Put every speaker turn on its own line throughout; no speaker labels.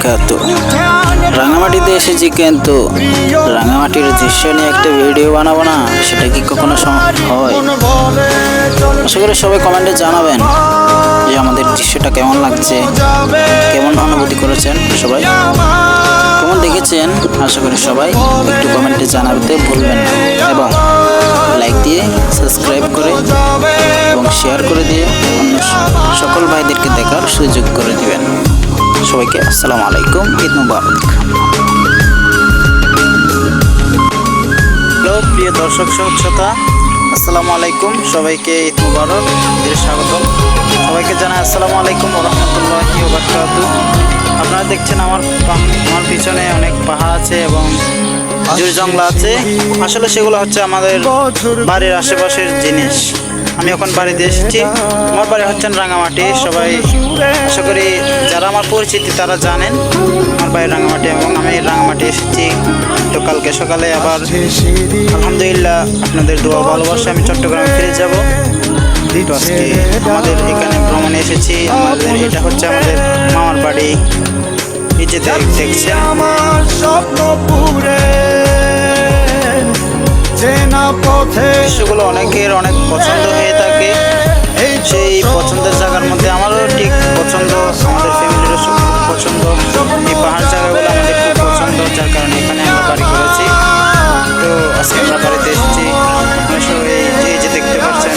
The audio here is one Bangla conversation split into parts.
বারাকাতুহু। রাঙামাটিতে এসেছি, কিন্তু রাঙামাটির দৃশ্য নিয়ে একটা ভিডিও বানাবো না, সেটা কি কখনো হয়? আশা করি সবাই কমেন্টে জানাবেন যে আমাদের দৃশ্যটা কেমন লাগছে, কেমন অনুভূতি করেছেন, সবাই কেমন দেখেছেন। আশা করি সবাই একটু কমেন্টে জানাতে ভুলবেন না, এবং লাইক দিয়ে সাবস্ক্রাইব করে এবং শেয়ার করে দিয়ে অন্য সকল ভাইদেরকে দেখার সুযোগ করে দিবেন। সবাইকে আসসালামু আলাইকুম, ঈদ মুবারক। হ্যালো প্রিয় দর্শক শ্রোতা, আসসালামু আলাইকুম, সবাইকে ঈদ মুবারক, ঈদের স্বাগতম। সবাইকে জানাই আসসালামু আলাইকুম ওয়া রাহমাতুল্লাহি ওয়া বারাকাতুহু। আপনারা দেখছেন আমার পিছনে অনেক পাহাড় আছে এবং জুড় জঙ্গল আছে। আসলে সেগুলো হচ্ছে আমাদের বাড়ির আশেপাশের জিনিস। আমি এখন বাড়িতে এসেছি। আমার বাড়ি হচ্ছেন রাঙামাটি। সবাই আশা করি যারা আমার পরিচিতি তারা জানেন আমার বাড়ি রাঙামাটি, এবং আমি রাঙামাটি এসেছি তো কালকে সকালে। আবার আলহামদুলিল্লাহ আপনাদের দোয়া ভালোবাসা আমি চট্টগ্রামে ফিরে যাব। তো আজকে আমাদের এখানে ভ্রমণে এসেছি। আমাদের এটা হচ্ছে আমাদের মামার বাড়ি। এই যে দেখছেন
আমার স্বপ্ন পুরে
দৃশ্যগুলো অনেকের অনেক পছন্দ হয়ে থাকে। সেই পছন্দের জায়গার মধ্যে আমারও ঠিক পছন্দ, আমাদের ফ্যামিলিরও খুব পছন্দ। এই পাহাড় জায়গাগুলো আমাদের খুব পছন্দ, যার কারণে এখানে আমরা বাড়ি করেছি। তো আজকে আমরা বাড়িতে এসেছি। এই যে দেখতে পাচ্ছেন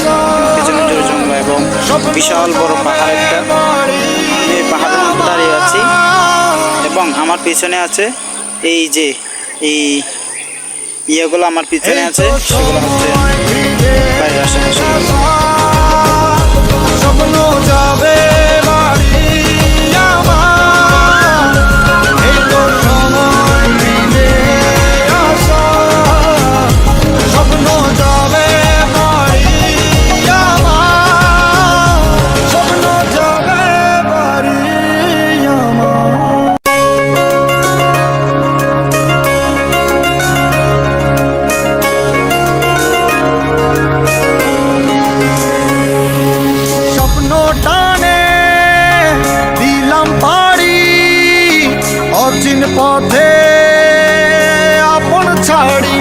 পেছনে জোর জঙ্গল এবং বিশাল বড় পাহাড় একটা। এই পাহাড়ের মধ্যে দাঁড়িয়ে আছি এবং আমার পিছনে আছে এই যে এই ইয়েগুলো আমার পিছনে আছে, সেগুলো হচ্ছে বাড়ির আশেপাশে।
অচিন পথে আপন ছাড়ি